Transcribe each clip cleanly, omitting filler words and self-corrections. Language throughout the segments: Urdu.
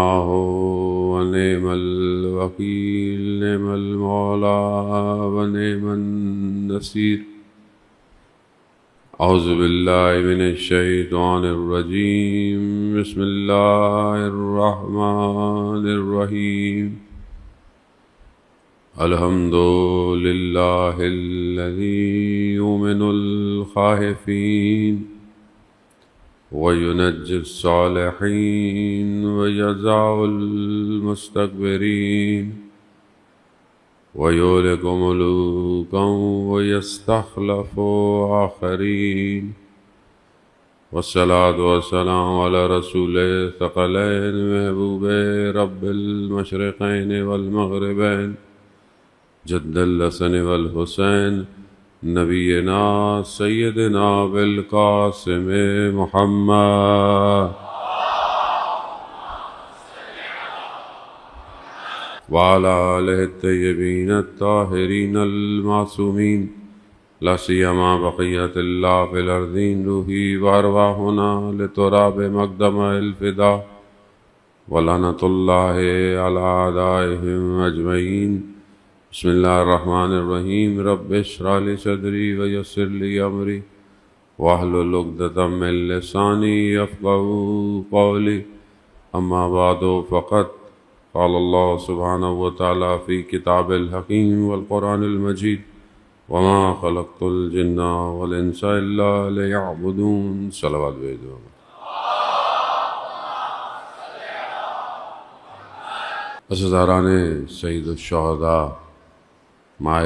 ونعم الوكيل نعم المولى ونعم النصير أعوذ بالله من الشيطان الرجيم بسم الله الرحمن الرحيم الحمد لله الذي يؤمن الخائفين وينجي الصالحين ويجزع المستكبرين ويهلك ملوكا ويستخلف آخرين والصلاة والسلام على رسول الثقلين محبوب رب المشرقين والمغربين جد الحسن والحسين نبینا سیدنا بالقاسم محمد وعلى آلہ الطیبین الطاہرین المعصومین لا سیما بقیت اللہ فی الارضین روحی وارواحنا لتراب مقدم الفدا ولعنۃ اللہ علی اعدائہم اجمعین بسم اللہ الرحمن الرحیم رب اشرح لی صدری ویسر لی امری واحلل عقدۃ من لسانی یفقہوا قولی اما بعد فقد قال اللہ سبحانہ وتعالی فی کتاب الحکیم والقرآن المجید وما خلقت الجن والانس الا لیعبدون صلوات بیدو عزیزان سید الشہداء ماہ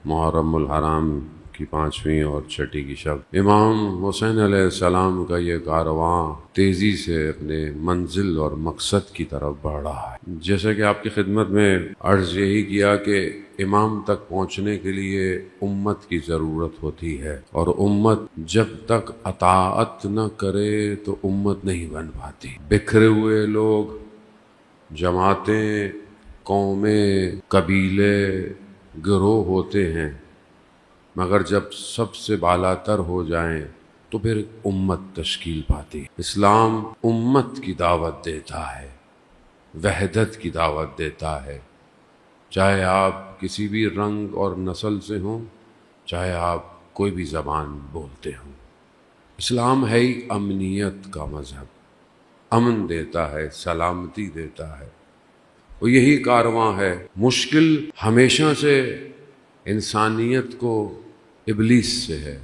محرم الحرام کی 5ویں اور 6ٹھی کی شب امام حسین علیہ السلام کا یہ کارواں تیزی سے اپنے منزل اور مقصد کی طرف بڑھ رہا ہے۔ جیسے کہ آپ کی خدمت میں عرض یہی کیا کہ امام تک پہنچنے کے لیے امت کی ضرورت ہوتی ہے، اور امت جب تک اطاعت نہ کرے تو امت نہیں بن پاتی۔ بکھرے ہوئے لوگ، جماعتیں، قومیں، قبیلے، گروہ ہوتے ہیں، مگر جب سب سے بالا تر ہو جائیں تو پھر امت تشکیل پاتی۔ اسلام امت کی دعوت دیتا ہے، وحدت کی دعوت دیتا ہے، چاہے آپ کسی بھی رنگ اور نسل سے ہوں، چاہے آپ کوئی بھی زبان بولتے ہوں۔ اسلام ہے ہی امنیت کا مذہب، امن دیتا ہے، سلامتی دیتا ہے، وہ یہی کارواں ہے۔ مشکل ہمیشہ سے انسانیت کو ابلیس سے ہے،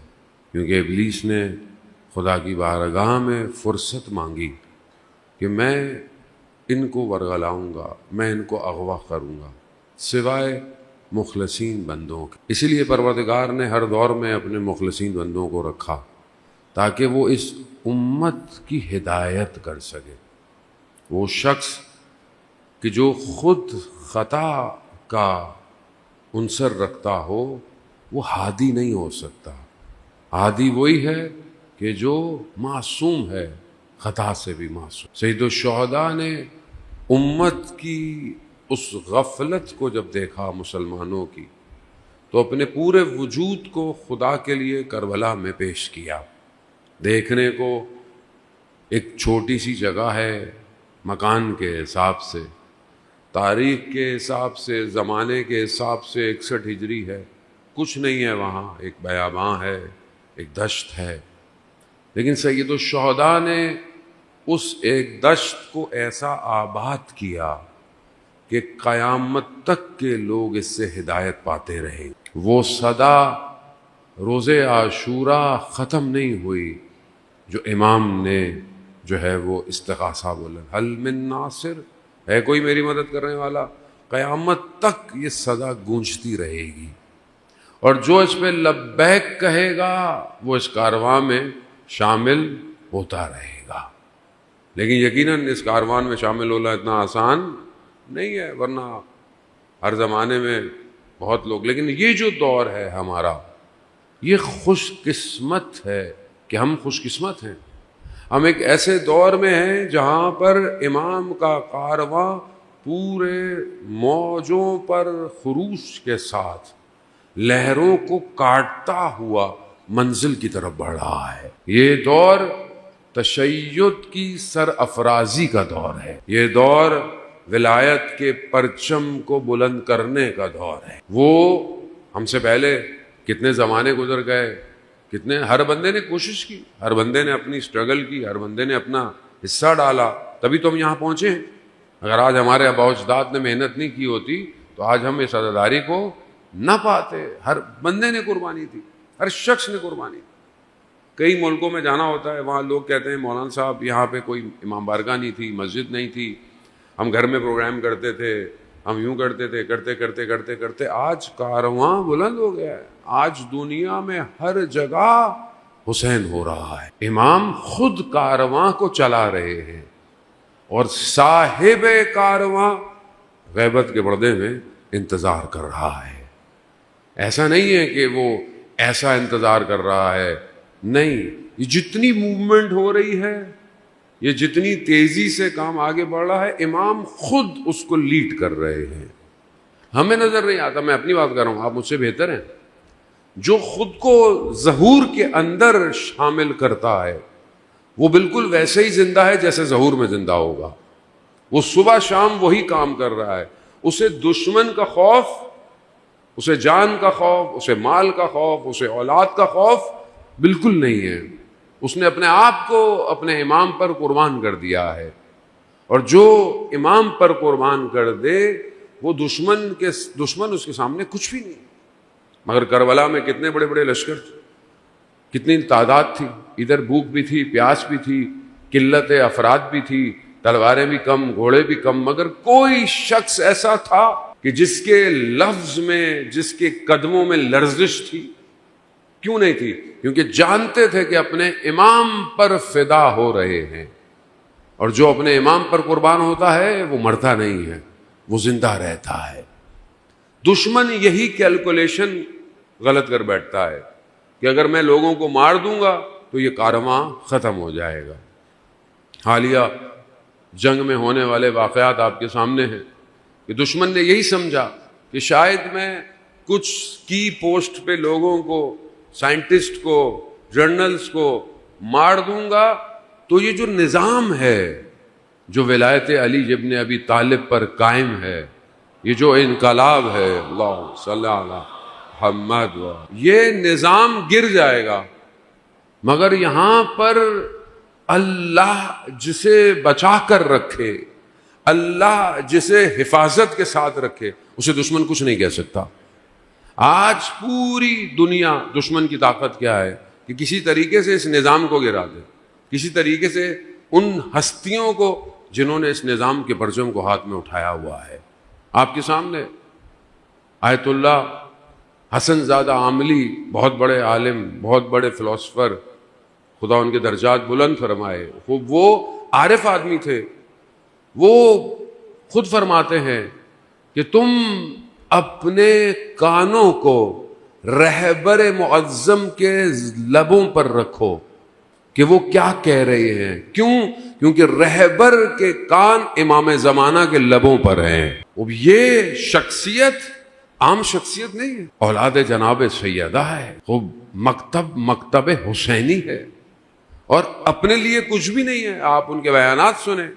کیونکہ ابلیس نے خدا کی بارگاہ میں فرصت مانگی کہ میں ان کو ورگلاؤں گا، میں ان کو اغوا کروں گا، سوائے مخلصین بندوں کے۔ اسی لیے پروردگار نے ہر دور میں اپنے مخلصین بندوں کو رکھا تاکہ وہ اس امت کی ہدایت کر سکے۔ وہ شخص کہ جو خود خطا کا عنصر رکھتا ہو وہ ہادی نہیں ہو سکتا۔ ہادی وہی ہے کہ جو معصوم ہے، خطا سے بھی معصوم۔ سید الشہداء نے امت کی اس غفلت کو جب دیکھا مسلمانوں کی، تو اپنے پورے وجود کو خدا کے لیے کربلا میں پیش کیا۔ دیکھنے کو ایک چھوٹی سی جگہ ہے، مکان کے حساب سے، تاریخ کے حساب سے، زمانے کے حساب سے 61 ہجری ہے، کچھ نہیں ہے وہاں، ایک بیاباں ہے، ایک دشت ہے، لیکن سید الشہداء نے اس ایک دشت کو ایسا آباد کیا کہ قیامت تک کے لوگ اس سے ہدایت پاتے رہے۔ وہ صدا روز عاشوراء ختم نہیں ہوئی جو امام نے جو ہے وہ استغاثہ بولا، حل من ناصر، ہے کوئی میری مدد کرنے والا؟ قیامت تک یہ صدا گونجتی رہے گی، اور جو اس پہ لبیک کہے گا وہ اس کارواں میں شامل ہوتا رہے گا۔ لیکن یقیناً اس کاروان میں شامل ہونا اتنا آسان نہیں ہے، ورنہ ہر زمانے میں بہت لوگ، لیکن یہ جو دور ہے ہمارا، یہ خوش قسمت ہے کہ ہم خوش قسمت ہیں۔ ہم ایک ایسے دور میں ہیں جہاں پر امام کا کارواں پورے موجوں پر خروش کے ساتھ لہروں کو کاٹتا ہوا منزل کی طرف بڑھ رہا ہے۔ یہ دور تشیع کی سر افرازی کا دور ہے، یہ دور ولایت کے پرچم کو بلند کرنے کا دور ہے۔ وہ ہم سے پہلے کتنے زمانے گزر گئے، کتنے، ہر بندے نے کوشش کی، ہر بندے نے اپنی سٹرگل کی، ہر بندے نے اپنا حصہ ڈالا، تبھی تو ہم یہاں پہنچے ہیں۔ اگر آج ہمارے آباء و اجداد نے محنت نہیں کی ہوتی تو آج ہم اس عزاداری کو نہ پاتے۔ ہر بندے نے قربانی دی، ہر شخص نے قربانی دی۔ کئی ملکوں میں جانا ہوتا ہے، وہاں لوگ کہتے ہیں مولانا صاحب یہاں پہ کوئی امام بارگاہ نہیں تھی، مسجد نہیں تھی، ہم گھر میں پروگرام کرتے تھے، ہم یوں کرتے تھے، کرتے کرتے کرتے کرتے آج کارواں بلند ہو گیا ہے۔ آج دنیا میں ہر جگہ حسین ہو رہا ہے، امام خود کارواں کو چلا رہے ہیں، اور صاحب کارواں غیبت کے پردے میں انتظار کر رہا ہے۔ ایسا نہیں ہے کہ وہ ایسا انتظار کر رہا ہے، نہیں، یہ جتنی موومنٹ ہو رہی ہے، یہ جتنی تیزی سے کام آگے بڑھ رہا ہے، امام خود اس کو لیڈ کر رہے ہیں۔ ہمیں نظر نہیں آتا، میں اپنی بات کر رہا ہوں، آپ مجھ سے بہتر ہیں۔ جو خود کو ظہور کے اندر شامل کرتا ہے وہ بالکل ویسے ہی زندہ ہے جیسے ظہور میں زندہ ہوگا۔ وہ صبح شام وہی کام کر رہا ہے، اسے دشمن کا خوف، اسے جان کا خوف، اسے مال کا خوف، اسے اولاد کا خوف بالکل نہیں ہے۔ اس نے اپنے آپ کو اپنے امام پر قربان کر دیا ہے، اور جو امام پر قربان کر دے وہ دشمن اس کے سامنے کچھ بھی نہیں۔ مگر کربلا میں کتنے بڑے بڑے لشکر تھے، کتنی تعداد تھی، ادھر بھوک بھی تھی، پیاس بھی تھی، قلت افراد بھی تھی، تلواریں بھی کم، گھوڑے بھی کم، مگر کوئی شخص ایسا تھا کہ جس کے لفظ میں، جس کے قدموں میں لرزش تھی۔ کیوں نہیں تھی؟ کیونکہ جانتے تھے کہ اپنے امام پر فدا ہو رہے ہیں، اور جو اپنے امام پر قربان ہوتا ہے وہ مرتا نہیں ہے، وہ زندہ رہتا ہے۔ دشمن یہی کیلکولیشن غلط کر بیٹھتا ہے کہ اگر میں لوگوں کو مار دوں گا تو یہ کارواں ختم ہو جائے گا۔ حالیہ جنگ میں ہونے والے واقعات آپ کے سامنے ہیں کہ دشمن نے یہی سمجھا کہ شاید میں کچھ کی پوسٹ پہ لوگوں کو، سائنٹسٹ کو، جرنلز کو مار دوں گا تو یہ جو نظام ہے، جو ولایت علی ابن ابی طالب پر قائم ہے، یہ جو انقلاب ہے، اللہ صلی علی محمد، یہ نظام گر جائے گا۔ مگر یہاں پر اللہ جسے بچا کر رکھے، اللہ جسے حفاظت کے ساتھ رکھے، اسے دشمن کچھ نہیں کہہ سکتا۔ آج پوری دنیا، دشمن کی طاقت کیا ہے کہ کسی طریقے سے اس نظام کو گرا دے، کسی طریقے سے ان ہستیوں کو جنہوں نے اس نظام کے پرچم کو ہاتھ میں اٹھایا ہوا ہے۔ آپ کے سامنے آیت اللہ حسن زادہ عاملی، بہت بڑے عالم، بہت بڑے فلاسفر، خدا ان کے درجات بلند فرمائے، وہ عارف آدمی تھے۔ وہ خود فرماتے ہیں کہ تم اپنے کانوں کو رہبر معظم کے لبوں پر رکھو کہ وہ کیا کہہ رہے ہیں۔ کیوں؟ کیونکہ رہبر کے کان امام زمانہ کے لبوں پر ہیں۔ اب یہ شخصیت عام شخصیت نہیں ہے، اولاد جناب سیدہ ہے، خوب مکتب حسینی ہے، اور اپنے لیے کچھ بھی نہیں ہے۔ آپ ان کے بیانات سنیں،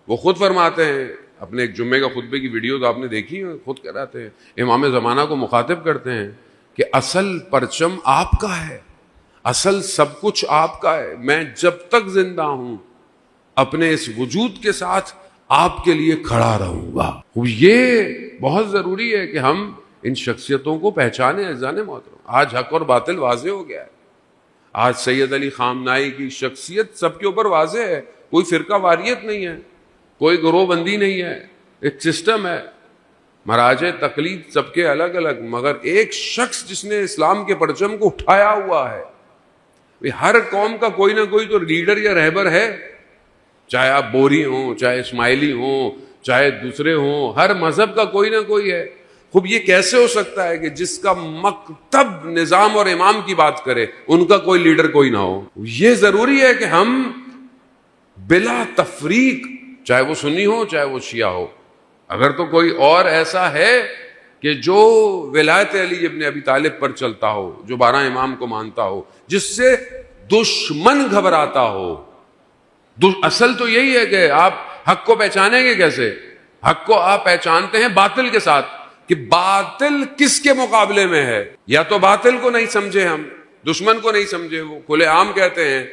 وہ خود فرماتے ہیں، اپنے ایک جمعے کا خطبے کی ویڈیو تو آپ نے دیکھی ہے، خود کہتے ہیں، امام زمانہ کو مخاطب کرتے ہیں کہ اصل پرچم آپ کا ہے، اصل سب کچھ آپ کا ہے، میں جب تک زندہ ہوں اپنے اس وجود کے ساتھ آپ کے لیے کھڑا رہوں گا۔ یہ بہت ضروری ہے کہ ہم ان شخصیتوں کو پہچانیں۔ عزیزان محترم، آج حق اور باطل واضح ہو گیا ہے۔ آج سید علی خامنائی کی شخصیت سب کے اوپر واضح ہے، کوئی فرقہ واریت نہیں ہے، کوئی گروہ بندی نہیں ہے، ایک سسٹم ہے، مراجع تقلید سب کے الگ الگ، مگر ایک شخص جس نے اسلام کے پرچم کو اٹھایا ہوا ہے۔ ہر قوم کا کوئی نہ کوئی تو لیڈر یا رہبر ہے، چاہے آپ بوری ہوں، چاہے اسماعیلی ہوں، چاہے دوسرے ہوں، ہر مذہب کا کوئی نہ کوئی ہے۔ خوب یہ کیسے ہو سکتا ہے کہ جس کا مکتب نظام اور امام کی بات کرے ان کا کوئی لیڈر کوئی نہ ہو؟ یہ ضروری ہے کہ ہم بلا تفریق، چاہے وہ سنی ہو چاہے وہ شیعہ ہو، اگر تو کوئی اور ایسا ہے کہ جو ولایت علی ابن ابی طالب پر چلتا ہو، جو 12 امام کو مانتا ہو، جس سے دشمن گھبراتا ہو، اصل تو یہی ہے کہ آپ حق کو پہچانیں گے کیسے؟ حق کو آپ پہچانتے ہیں باطل کے ساتھ، کہ باطل کس کے مقابلے میں ہے. یا تو باطل کو نہیں سمجھے، ہم دشمن کو نہیں سمجھے، وہ کھلے عام کہتے ہیں.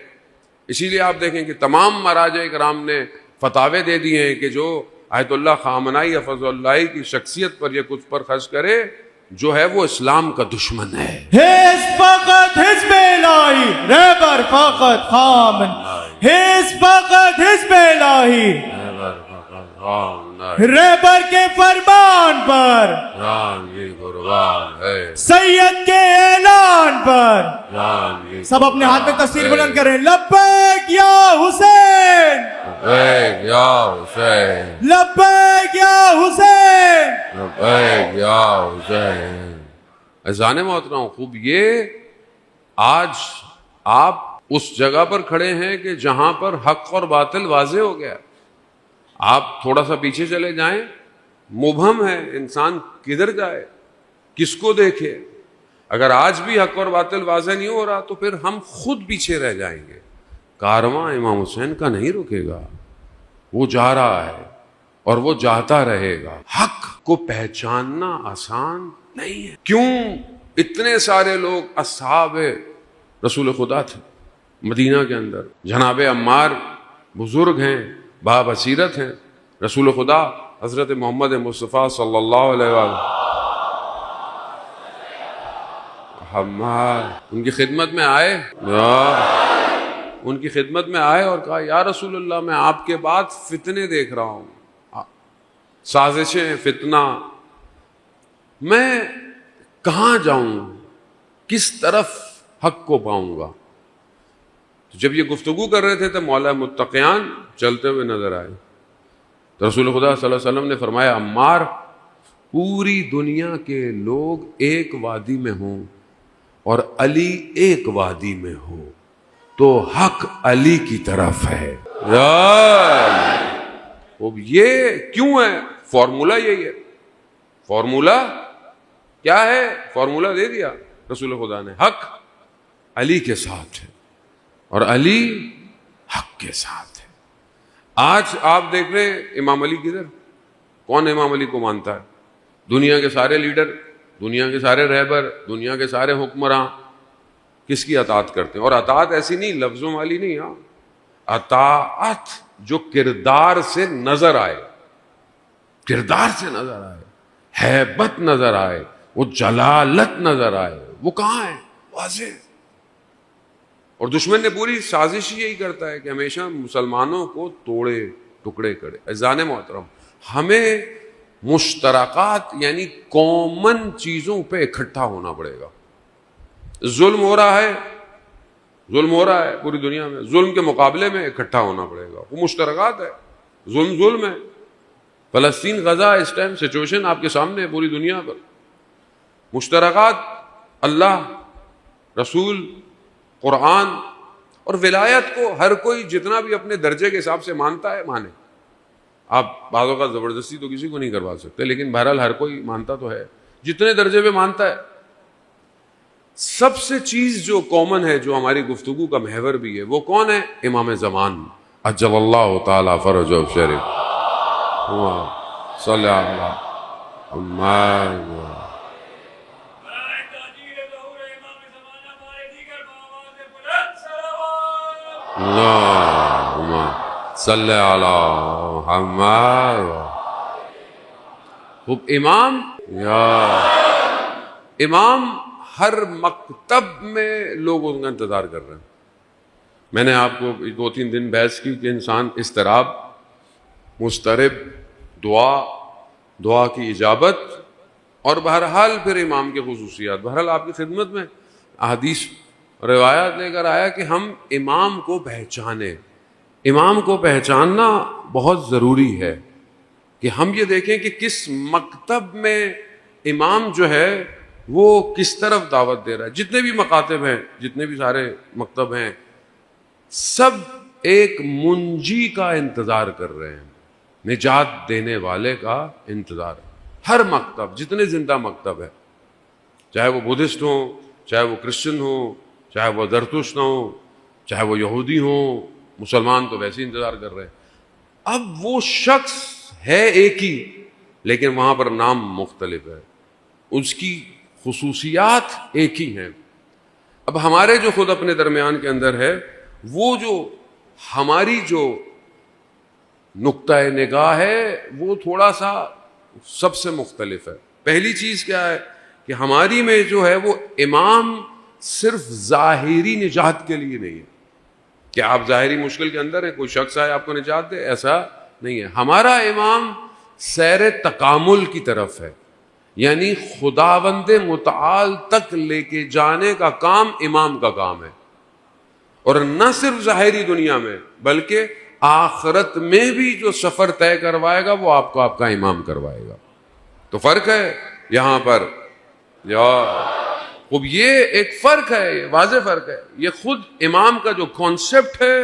اسی لیے آپ دیکھیں کہ تمام مراجع کرام نے فتاوے دے دیے ہیں کہ جو آیت اللہ خامنائی حفظ اللہ کی شخصیت پر یہ کچھ پر خرچ کرے جو ہے وہ اسلام کا دشمن ہے. حزب فقط حزب الہی، رہبر فقط خامن. حزب فقط حزب الہی، رہبر کے فرمان پر، جان بھی قربان ہے سید کے اعلان پر. سب اپنے ہاتھ میں تصویر بلند کریں. لبیک یا حسین، لبیک یا حسین، لبیک یا حسین. لبیک یا حسین. عزیزان محترم، خوب یہ آج آپ اس جگہ پر کھڑے ہیں کہ جہاں پر حق اور باطل واضح ہو گیا. آپ تھوڑا سا پیچھے چلے جائیں، مبہم ہے انسان کدھر جائے، کس کو دیکھے. اگر آج بھی حق اور باطل واضح نہیں ہو رہا تو پھر ہم خود پیچھے رہ جائیں گے. کارواں امام حسین کا نہیں رکے گا، وہ جا رہا ہے اور وہ جاتا رہے گا. حق کو پہچاننا آسان نہیں ہے. کیوں اتنے سارے لوگ اصحاب رسول خدا تھے مدینہ کے اندر. جناب عمار بزرگ ہیں، بابصیرت ہیں. رسول خدا حضرت محمد مصطفیٰ صلی اللہ علیہ وآلہ ان کی خدمت میں آئے، ان کی خدمت میں آئے اور کہا یا رسول اللہ میں آپ کے بعد فتنے دیکھ رہا ہوں، سازشیں، فتنہ، میں کہاں جاؤں، کس طرف حق کو پاؤں گا. جب یہ گفتگو کر رہے تھے تو مولا متقیان چلتے ہوئے نظر آئے. تو رسول خدا صلی اللہ علیہ وسلم نے فرمایا عمار، پوری دنیا کے لوگ ایک وادی میں ہوں اور علی ایک وادی میں ہو تو حق علی کی طرف ہے. اب یہ کیوں ہے؟ فارمولہ یہی ہے. فارمولہ کیا ہے؟ فارمولہ دے دیا رسول خدا نے. حق علی کے ساتھ ہے اور علی حق کے ساتھ ہے. آج آپ دیکھ رہے امام علی کدھر؟ کون امام علی کو مانتا ہے؟ دنیا کے سارے لیڈر، دنیا کے سارے رہبر، دنیا کے سارے حکمراں کس کی اطاعت کرتے ہیں؟ اور اطاعت ایسی نہیں لفظوں والی نہیں، ہاں اطاعت جو کردار سے نظر آئے، کردار سے نظر آئے، ہیبت نظر آئے، وہ جلالت نظر آئے. وہ کہاں ہے؟ واضح. اور دشمن نے پوری سازش یہی کرتا ہے کہ ہمیشہ مسلمانوں کو توڑے ٹکڑے کرے. عزیزان محترم، ہمیں مشترکات یعنی کامن چیزوں پہ اکٹھا ہونا پڑے گا. ظلم ہو رہا ہے، ظلم ہو رہا ہے پوری دنیا میں، ظلم کے مقابلے میں اکٹھا ہونا پڑے گا. وہ مشترکات ہے. ظلم ہے. فلسطین، غزہ، اس ٹائم سچویشن آپ کے سامنے ہے پوری دنیا پر. مشترکات اللہ، رسول، قرآن اور ولایت کو ہر کوئی جتنا بھی اپنے درجے کے حساب سے مانتا ہے مانے. آپ بعض اوقات زبردستی تو کسی کو نہیں کروا سکتے، لیکن بہرحال ہر کوئی مانتا تو ہے جتنے درجے پہ مانتا ہے. سب سے چیز جو کامن ہے، جو ہماری گفتگو کا محور بھی ہے، وہ کون ہے؟ امام زمان عجل اللہ تعالی فرجہ شریف. صلی اللہ علیہ صلی اللہ محمد. خوب امام ہر مکتب میں لوگ ان کا انتظار کر رہے ہیں. میں نے آپ کو 2-3 دن بحث کی کہ انسان اضطراب، مضطرب، دعا کی اجابت اور بہرحال پھر امام کی خصوصیات. بہرحال آپ کی خدمت میں احادیث روایات لے کر آیا کہ ہم امام کو پہچانیں. امام کو پہچاننا بہت ضروری ہے کہ ہم یہ دیکھیں کہ کس مکتب میں امام جو ہے وہ کس طرف دعوت دے رہا ہے. جتنے بھی مکاتب ہیں، جتنے بھی سارے مکتب ہیں، سب ایک منجی کا انتظار کر رہے ہیں، نجات دینے والے کا انتظار. ہر مکتب، جتنے زندہ مکتب ہے، چاہے وہ بدھسٹ ہوں، چاہے وہ کرسچن ہوں، چاہے وہ زرتشت ہوں، چاہے وہ یہودی ہوں، مسلمان تو ویسے انتظار کر رہے ہیں. اب وہ شخص ہے ایک ہی لیکن وہاں پر نام مختلف ہے, اس کی خصوصیات ایک ہی ہیں. اب ہمارے جو خود اپنے درمیان کے اندر ہے, وہ جو ہماری جو نقطۂ نگاہ ہے وہ تھوڑا سا سب سے مختلف ہے. پہلی چیز کیا ہے کہ ہماری میں جو ہے وہ امام صرف ظاہری نجات کے لیے نہیں ہے کہ آپ ظاہری مشکل کے اندر ہیں, کوئی شخص آئے آپ کو نجات دے, ایسا نہیں ہے. ہمارا امام سیر تکامل کی طرف ہے, یعنی خداوند متعال تک لے کے جانے کا کام امام کا کام ہے. اور نہ صرف ظاہری دنیا میں بلکہ آخرت میں بھی جو سفر طے کروائے گا وہ آپ کا امام کروائے گا. تو فرق ہے یہاں پر, اب یہ ایک فرق ہے, یہ واضح فرق ہے. یہ خود امام کا جو کانسیپٹ ہے,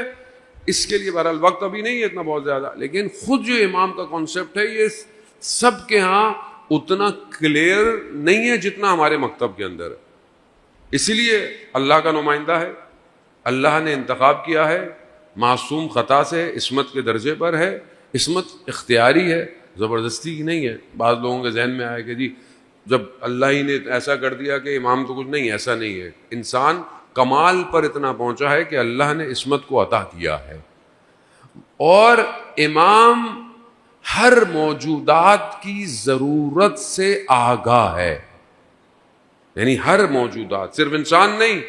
اس کے لیے بہرحال وقت ابھی نہیں ہے اتنا بہت زیادہ, لیکن خود جو امام کا کانسیپٹ ہے یہ سب کے ہاں اتنا کلیئر نہیں ہے جتنا ہمارے مکتب کے اندر ہے. اسی لیے اللہ کا نمائندہ ہے, اللہ نے انتخاب کیا ہے, معصوم خطا سے عصمت کے درجے پر ہے. عصمت اختیاری ہے, زبردستی کی نہیں ہے. بعض لوگوں کے ذہن میں آئے کہ جی جب اللہ ہی نے ایسا کر دیا کہ امام تو کچھ نہیں, ایسا نہیں ہے. انسان کمال پر اتنا پہنچا ہے کہ اللہ نے عصمت کو عطا کیا ہے, اور امام ہر موجودات کی ضرورت سے آگاہ ہے. یعنی ہر موجودات, صرف انسان نہیں,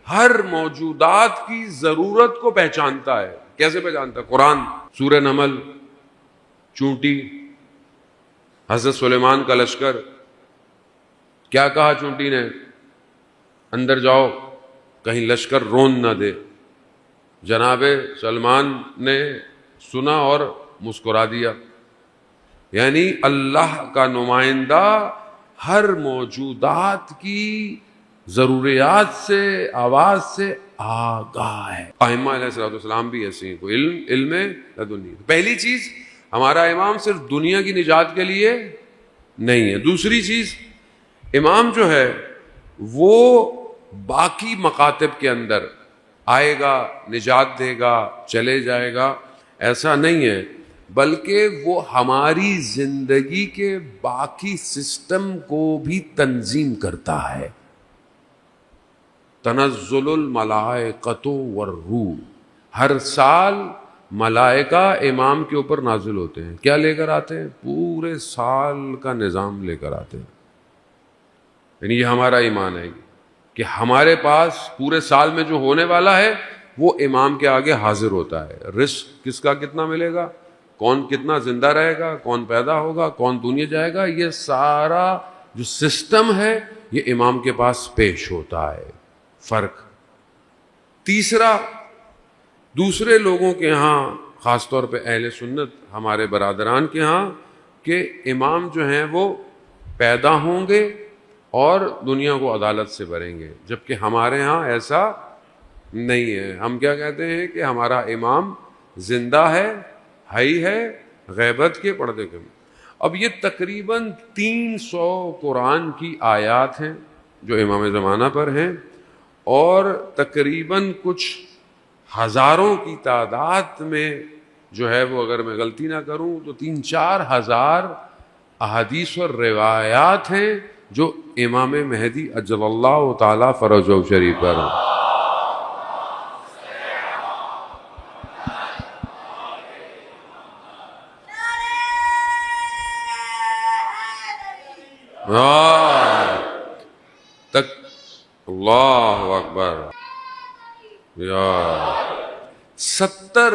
ہر موجودات کی ضرورت کو پہچانتا ہے. کیسے پہچانتا ہے؟ قرآن سورہ نمل, چونٹی, حضرت سلیمان کا لشکر, کیا کہا چونٹی نے؟ اندر جاؤ کہیں لشکر رون نہ دے. جناب سلمان نے سنا اور مسکرا دیا. یعنی اللہ کا نمائندہ ہر موجودات کی ضروریات سے, آواز سے آگاہ ہے. ائمہ علیہ السلام بھی ایسے ہیں, کوئی علم لدنی. پہلی چیز, ہمارا امام صرف دنیا کی نجات کے لیے نہیں ہے. دوسری چیز, امام جو ہے وہ باقی مکاتب کے اندر آئے گا, نجات دے گا, چلے جائے گا, ایسا نہیں ہے, بلکہ وہ ہماری زندگی کے باقی سسٹم کو بھی تنظیم کرتا ہے. تنزل الملائکۃ والروح, ہر سال ملائکہ امام کے اوپر نازل ہوتے ہیں. کیا لے کر آتے ہیں؟ پورے سال کا نظام لے کر آتے ہیں. یعنی یہ ہمارا ایمان ہے کہ ہمارے پاس پورے سال میں جو ہونے والا ہے وہ امام کے آگے حاضر ہوتا ہے. رزق کس کا کتنا ملے گا, کون کتنا زندہ رہے گا, کون پیدا ہوگا, کون دنیا جائے گا, یہ سارا جو سسٹم ہے یہ امام کے پاس پیش ہوتا ہے. فرق. تیسرا, دوسرے لوگوں کے ہاں, خاص طور پہ اہل سنت ہمارے برادران کے ہاں, کہ امام جو ہیں وہ پیدا ہوں گے اور دنیا کو عدالت سے بھریں گے, جبکہ ہمارے ہاں ایسا نہیں ہے. ہم کیا کہتے ہیں کہ ہمارا امام زندہ ہے, حی ہے, غیبت کے پردے کے. اب یہ تقریباً 300 قرآن کی آیات ہیں جو امام زمانہ پر ہیں, اور تقریباً کچھ ہزاروں کی تعداد میں جو ہے وہ, اگر میں غلطی نہ کروں تو 3-4 ہزار احادیث اور روایات ہیں جو امام مہدی اجل اللہ تعالی فرجہ شریف پر ہیں. تک اللہ اکبر. 70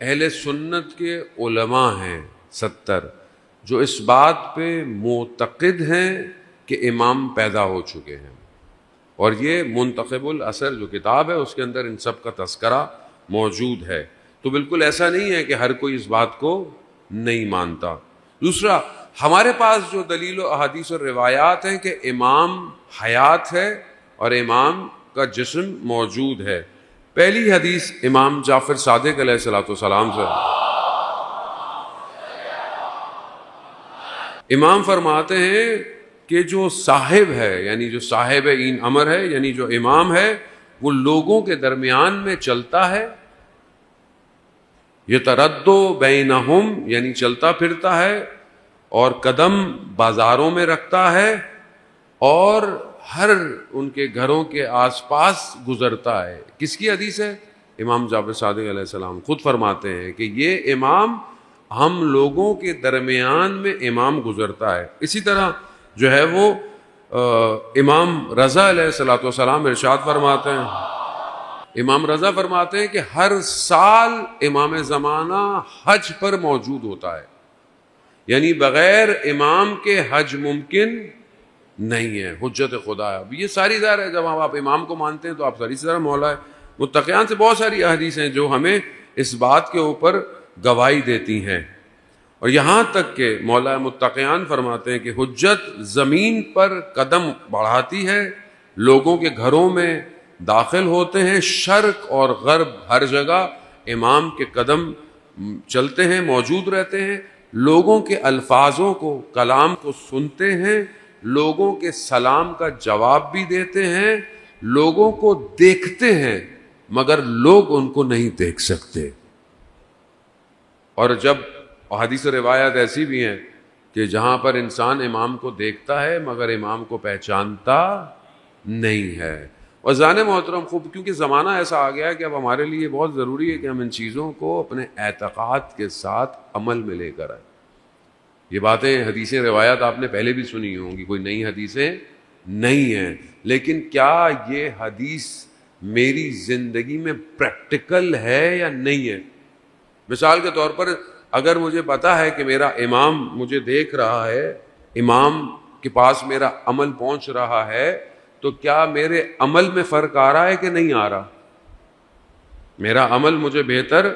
اہل سنت کے علماء ہیں, 70 جو اس بات پہ معتقد ہیں کہ امام پیدا ہو چکے ہیں. اور یہ منتخب الاثر جو کتاب ہے اس کے اندر ان سب کا تذکرہ موجود ہے. تو بالکل ایسا نہیں ہے کہ ہر کوئی اس بات کو نہیں مانتا. دوسرا, ہمارے پاس جو دلیل و احادیث اور روایات ہیں کہ امام حیات ہے اور امام کا جسم موجود ہے. پہلی حدیث امام جعفر صادق علیہ السلام سے. امام فرماتے ہیں کہ جو صاحب ہے, یعنی جو صاحب این امر ہے, یعنی جو امام ہے, وہ لوگوں کے درمیان میں چلتا ہے یتردد بینہم یعنی چلتا پھرتا ہے اور قدم بازاروں میں رکھتا ہے اور ہر ان کے گھروں کے آس پاس گزرتا ہے. کس کی حدیث ہے؟ امام جعفر صادق علیہ السلام خود فرماتے ہیں کہ یہ امام ہم لوگوں کے درمیان میں امام گزرتا ہے. اسی طرح جو ہے وہ امام رضا علیہ الصلوۃ والسلام ارشاد فرماتے ہیں، امام رضا فرماتے ہیں کہ ہر سال امام زمانہ حج پر موجود ہوتا ہے، یعنی بغیر امام کے حج ممکن نہیں ہے، حجت خدا ہے. اب یہ ساری ظاہر ہے جب آپ امام کو مانتے ہیں تو آپ ساری طرح مولا ہے. متقیان سے بہت ساری احادیث ہیں جو ہمیں اس بات کے اوپر گواہی دیتی ہیں. اور یہاں تک کہ مولا متقیان فرماتے ہیں کہ حجت زمین پر قدم بڑھاتی ہے، لوگوں کے گھروں میں داخل ہوتے ہیں، شرق اور غرب ہر جگہ امام کے قدم چلتے ہیں، موجود رہتے ہیں، لوگوں کے الفاظوں کو، کلام کو سنتے ہیں، لوگوں کے سلام کا جواب بھی دیتے ہیں، لوگوں کو دیکھتے ہیں مگر لوگ ان کو نہیں دیکھ سکتے. اور جب حدیث و روایات ایسی بھی ہیں کہ جہاں پر انسان امام کو دیکھتا ہے مگر امام کو پہچانتا نہیں ہے. اور زان محترم خوب کیونکہ زمانہ ایسا آ گیا ہے کہ اب ہمارے لیے بہت ضروری ہے کہ ہم ان چیزوں کو اپنے اعتقاد کے ساتھ عمل میں لے کر آئیں. یہ باتیں حدیثیں روایات آپ نے پہلے بھی سنی ہوں گی، کوئی نئی حدیثیں نہیں ہیں، لیکن کیا یہ حدیث میری زندگی میں پریکٹیکل ہے یا نہیں ہے؟ مثال کے طور پر اگر مجھے پتا ہے کہ میرا امام مجھے دیکھ رہا ہے، امام کے پاس میرا عمل پہنچ رہا ہے، تو کیا میرے عمل میں فرق آ رہا ہے کہ نہیں آ رہا؟ میرا عمل مجھے بہتر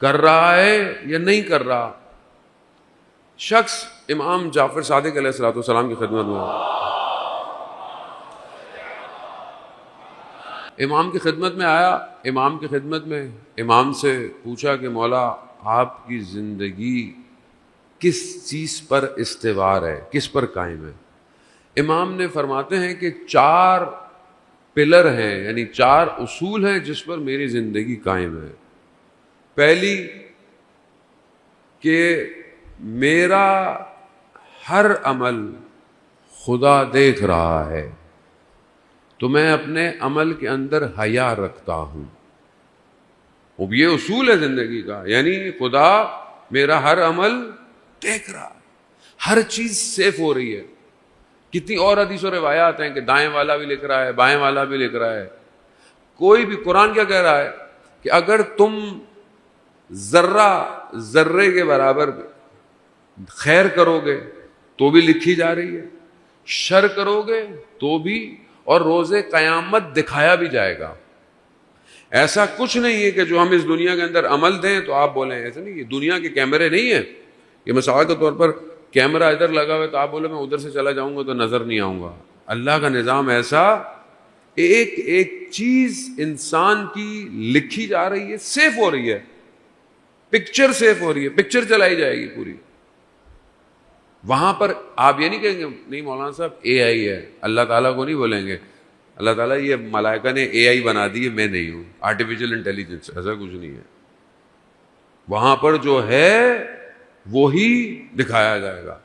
کر رہا ہے یا نہیں کر رہا؟ شخص امام جعفر صادق علیہ الصلوۃ والسلام کی خدمت میں، امام کی خدمت میں آیا، امام کی خدمت میں امام سے پوچھا کہ مولا آپ کی زندگی کس چیز پر استوار ہے، کس پر قائم ہے؟ امام نے فرماتے ہیں کہ 4 پلر ہیں، یعنی 4 اصول ہیں جس پر میری زندگی قائم ہے. پہلی کہ میرا ہر عمل خدا دیکھ رہا ہے تو میں اپنے عمل کے اندر حیا رکھتا ہوں. اب یہ اصول ہے زندگی کا، یعنی خدا میرا ہر عمل دیکھ رہا ہے، ہر چیز سیف ہو رہی ہے. کتنی اور حدیث و روایات ہیں کہ دائیں والا بھی لکھ رہا ہے، بائیں والا بھی لکھ رہا ہے. کوئی بھی، قرآن کیا کہہ رہا ہے کہ اگر تم ذرے کے برابر خیر کرو گے تو بھی لکھی جا رہی ہے، شر کرو گے تو بھی، اور روز قیامت دکھایا بھی جائے گا. ایسا کچھ نہیں ہے کہ جو ہم اس دنیا کے اندر عمل دیں تو آپ بولیں ایسا نہیں. یہ دنیا کے کیمرے نہیں ہیں. یہ مثال کے طور پر کیمرہ ادھر لگا ہوا ہے تو آپ بولے میں ادھر سے چلا جاؤں گا تو نظر نہیں آؤں گا. اللہ کا نظام ایسا، ایک ایک چیز انسان کی لکھی جا رہی ہے، سیف ہو رہی ہے، پکچر سیف ہو رہی ہے، پکچر چلائی جائے گی پوری. وہاں پر آپ یہ نہیں کہیں گے نہیں مولانا صاحب اے آئی ہے، اللہ تعالیٰ کو نہیں بولیں گے اللہ تعالیٰ یہ ملائکہ نے اے آئی بنا دی ہے، میں نہیں ہوں، آرٹیفیشل انٹیلیجنس، ایسا کچھ نہیں ہے. وہاں پر جو ہے وہی دکھایا جائے گا.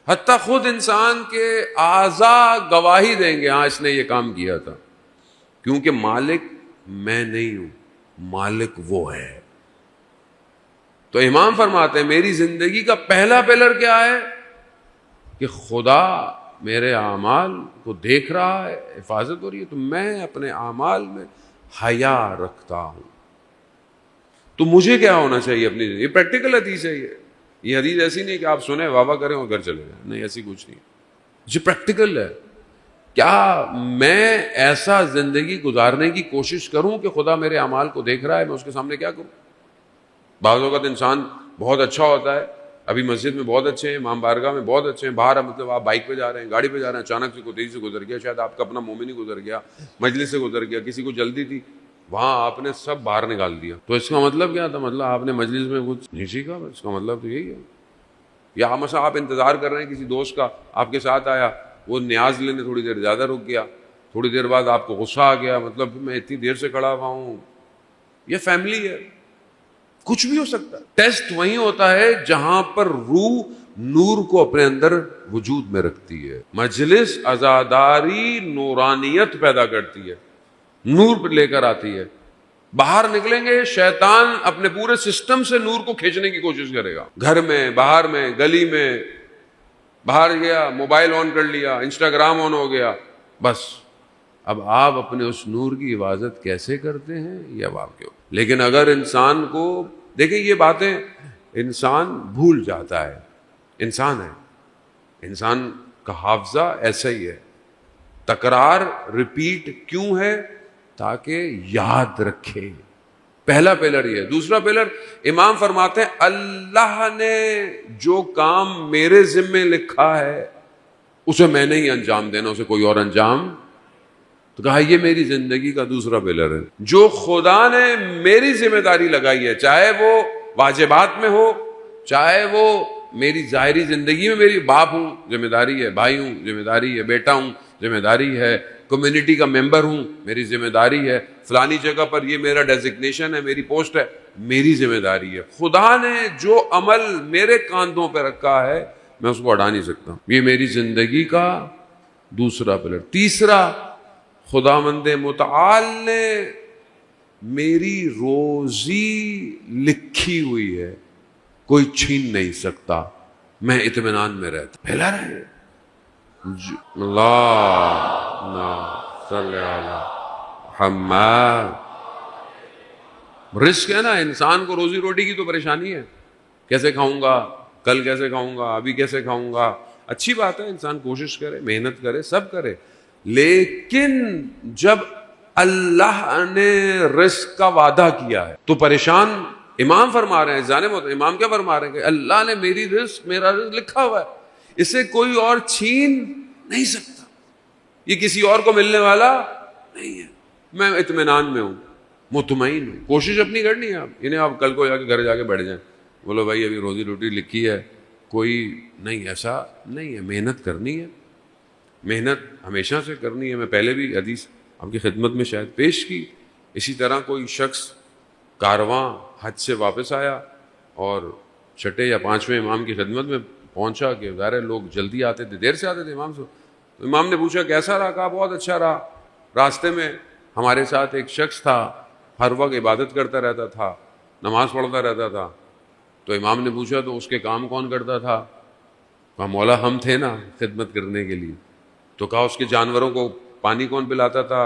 حتیٰ خود انسان کے اعضاء گواہی دیں گے ہاں اس نے یہ کام کیا تھا، کیونکہ مالک میں نہیں ہوں، مالک وہ ہے. تو امام فرماتے ہیں میری زندگی کا پہلا پلر کیا ہے کہ خدا میرے اعمال کو دیکھ رہا ہے، حفاظت ہو رہی ہے، تو میں اپنے اعمال میں حیا رکھتا ہوں. تو مجھے کیا ہونا چاہیے اپنی زندگی؟ یہ پریکٹیکل حدیث ہے. یہ حدیث ایسی نہیں کہ آپ سنیں واہ واہ کریں اور گھر چلے جائیں، نہیں ایسی کچھ نہیں. یہ پریکٹیکل ہے. کیا میں ایسا زندگی گزارنے کی کوشش کروں کہ خدا میرے اعمال کو دیکھ رہا ہے، میں اس کے سامنے کیا کروں؟ بعض اوقات انسان بہت اچھا ہوتا ہے، ابھی مسجد میں بہت اچھے ہیں، امام بارگاہ میں بہت اچھے ہیں، باہر مطلب آپ بائک پہ جا رہے ہیں، گاڑی پہ جا رہے ہیں، اچانک سے کوئی تیزی سے گزر گیا، شاید آپ کا اپنا مومن ہی گزر گیا، مجلس سے گزر گیا، کسی کو جلدی تھی، وہاں آپ نے سب باہر نکال دیا. تو اس کا مطلب کیا تھا؟ مطلب آپ نے مجلس میں کچھ نہیں سیکھا. اس کا مطلب تو یہی ہے. یا مثلا آپ انتظار کر رہے ہیں کسی دوست کا، آپ کے ساتھ آیا، وہ نیاز لینے تھوڑی دیر زیادہ رک گیا، تھوڑی دیر بعد آپ کو غصہ آ گیا، مطلب میں اتنی دیر سے کھڑا ہوا ہوں. یہ فیملی ہے. کچھ بھی ہو سکتا ہے. ٹیسٹ وہیں ہوتا ہے جہاں پر روح نور کو اپنے اندر وجود میں رکھتی ہے. مجلس عزاداری نورانیت پیدا کرتی ہے, نور پہ لے کر آتی ہے. باہر نکلیں گے شیطان اپنے پورے سسٹم سے نور کو کھینچنے کی کوشش کرے گا. گھر میں, باہر میں, گلی میں, باہر گیا موبائل آن کر لیا, انسٹاگرام آن ہو گیا, بس اب آپ اپنے اس نور کی حفاظت کیسے کرتے ہیں یہ اب آپ کے ہو. لیکن اگر انسان کو دیکھیں, یہ باتیں انسان بھول جاتا ہے. انسان ہے, انسان کا حافظہ ایسا ہی ہے. تکرار ریپیٹ کیوں ہے؟ تاکہ یاد رکھے. پہلا پلر یہ ہے. دوسرا پلر امام فرماتے ہیں اللہ نے جو کام میرے ذمے لکھا ہے اسے میں نہیں انجام دینا, اسے کوئی اور انجام. تو کہا یہ میری زندگی کا دوسرا پلر ہے. جو خدا نے میری ذمہ داری لگائی ہے, چاہے وہ واجبات میں ہو, چاہے وہ میری ظاہری زندگی میں میری باپ ہوں ذمہ داری ہے, بھائی ہوں ذمہ داری ہے, بیٹا ہوں ذمہ داری ہے, کمیونٹی کا ممبر ہوں میری ذمہ داری ہے, فلانی جگہ پر یہ میرا ڈیزگنیشن ہے, میری پوسٹ ہے, میری ذمہ داری ہے. خدا نے جو عمل میرے کاندھوں پہ رکھا ہے میں اس کو ہٹا نہیں سکتا. یہ میری زندگی کا دوسرا پلر. تیسرا, خداوند متعال نے میری روزی لکھی ہوئی ہے, کوئی چھین نہیں سکتا, میں اطمینان میں رہتا. پہلا ہے اللہ صلی علی محمد. رزق ہے نا, انسان کو روزی روٹی کی تو پریشانی ہے, کیسے کھاؤں گا, کل کیسے کھاؤں گا, ابھی کیسے کھاؤں گا. اچھی بات ہے انسان کوشش کرے, محنت کرے, سب کرے, لیکن جب اللہ نے رزق کا وعدہ کیا ہے تو پریشان. امام فرما رہے ہیں, جانے مت امام کیا فرما رہے ہیں کہ اللہ نے میرا رزق لکھا ہوا ہے, اسے کوئی اور چھین نہیں سکتا, یہ کسی اور کو ملنے والا نہیں ہے. میں اطمینان میں ہوں, مطمئن ہوں. کوشش اپنی کرنی ہے آپ, انہیں آپ کل کو جا کے گھر جا کے بیٹھ جائیں, بولو بھائی ابھی روزی روٹی لکھی ہے, کوئی نہیں, ایسا نہیں ہے. محنت کرنی ہے, محنت ہمیشہ سے کرنی ہے. میں پہلے بھی حدیث آپ کی خدمت میں شاید پیش کی. اسی طرح کوئی شخص کارواں حج سے واپس آیا اور چھٹے یا پانچویں امام کی خدمت میں پہنچا کہ ظاہر لوگ جلدی آتے تھے, دیر سے آتے تھے امام سے. تو امام نے پوچھا کیسا رہا؟ کہا بہت اچھا رہا. راستے میں ہمارے ساتھ ایک شخص تھا, ہر وقت عبادت کرتا رہتا تھا, نماز پڑھتا رہتا تھا. تو امام نے پوچھا تو اس کے کام کون کرتا تھا؟ کہا مولا ہم تھے نا خدمت کرنے کے لیے. تو کہا اس کے جانوروں کو پانی کون پلاتا تھا؟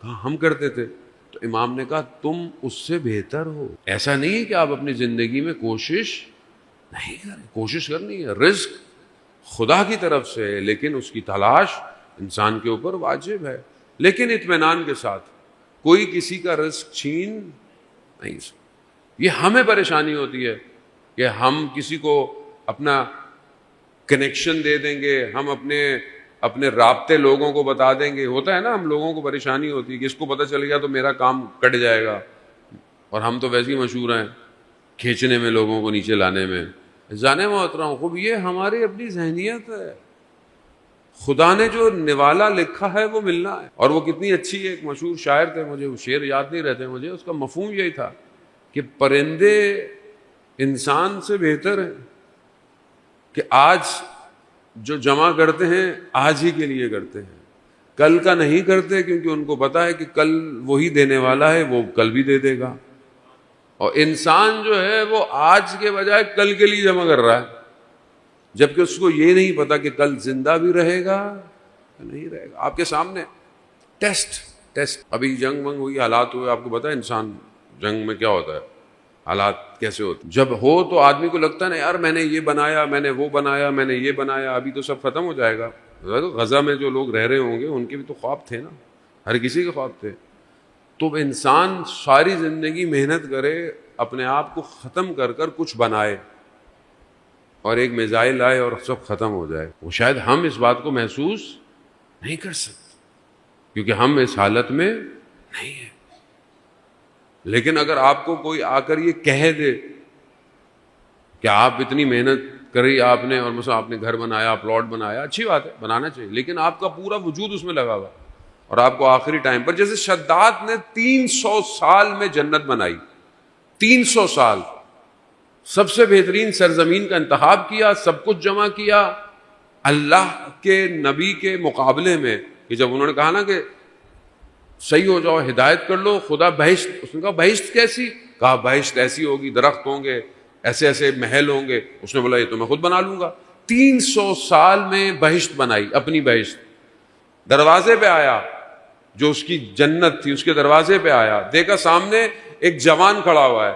کہا ہم کرتے تھے. تو امام نے کہا تم اس سے بہتر ہو. ایسا نہیں ہے کہ آپ اپنی زندگی میں کوشش نہیں کریں, کوشش کرنی ہے. رزق خدا کی طرف سے ہے, لیکن اس کی تلاش انسان کے اوپر واجب ہے, لیکن اطمینان کے ساتھ. کوئی کسی کا رزق چھین نہیں سکتا. یہ ہمیں پریشانی ہوتی ہے کہ ہم کسی کو اپنا کنیکشن دے دیں گے, ہم اپنے رابطے لوگوں کو بتا دیں گے. ہوتا ہے نا, ہم لوگوں کو پریشانی ہوتی ہے کہ اس کو پتہ چل گیا تو میرا کام کٹ جائے گا. اور ہم تو ویسے ہی مشہور ہیں کھینچنے میں, لوگوں کو نیچے لانے میں. جانے محترم خوب یہ ہماری اپنی ذہنیت ہے. خدا نے جو نوالا لکھا ہے وہ ملنا ہے. اور وہ کتنی اچھی ایک مشہور شاعر تھے, مجھے وہ شعر یاد نہیں رہتے مجھے, اس کا مفہوم یہی تھا کہ پرندے انسان سے بہتر ہیں, کہ آج جو جمع کرتے ہیں آج ہی کے لیے کرتے ہیں, کل کا نہیں کرتے, کیونکہ ان کو پتا ہے کہ کل وہی دینے والا ہے, وہ کل بھی دے دے گا. اور انسان جو ہے وہ آج کے بجائے کل کے لیے جمع کر رہا ہے, جبکہ اس کو یہ نہیں پتا کہ کل زندہ بھی رہے گا یا نہیں رہے گا. آپ کے سامنے ٹیسٹ ابھی جنگ ونگ ہوئی, حالات ہوئے, آپ کو پتا ہے انسان جنگ میں کیا ہوتا ہے, حالات کیسے ہوتے ہیں. جب ہو تو آدمی کو لگتا ہے نا یار میں نے یہ بنایا, میں نے وہ بنایا, میں نے یہ بنایا, ابھی تو سب ختم ہو جائے گا. غزہ میں جو لوگ رہ رہے ہوں گے ان کے بھی تو خواب تھے نا, ہر کسی کے خواب تھے. تو انسان ساری زندگی محنت کرے, اپنے آپ کو ختم کر کر کچھ بنائے, اور ایک میزائل آئے اور سب ختم ہو جائے. وہ شاید ہم اس بات کو محسوس نہیں کر سکتے کیونکہ ہم اس حالت میں نہیں ہیں. لیکن اگر آپ کو کوئی آ کر یہ کہہ دے کہ آپ اتنی محنت کری آپ نے, اور مثلا آپ نے گھر بنایا, پلاٹ بنایا, اچھی بات ہے بنانا چاہیے, لیکن آپ کا پورا وجود اس میں لگا ہوا, اور آپ کو آخری ٹائم پر, جیسے شداد نے 300 سال میں جنت بنائی, 300 سال سب سے بہترین سرزمین کا انتخاب کیا، سب کچھ جمع کیا اللہ کے نبی کے مقابلے میں، کہ جب انہوں نے کہا نا کہ صحیح ہو جاؤ، ہدایت کر لو، خدا بہشت، اس نے کہا بہشت کیسی؟ کہا بہشت ایسی ہوگی، درخت ہوں گے، ایسے ایسے محل ہوں گے۔ اس نے بولا یہ تو میں خود بنا لوں گا۔ 300 سال میں بہشت بنائی، اپنی بہشت۔ دروازے پہ آیا، جو اس کی جنت تھی اس کے دروازے پہ آیا، دیکھا سامنے ایک جوان کھڑا ہوا ہے۔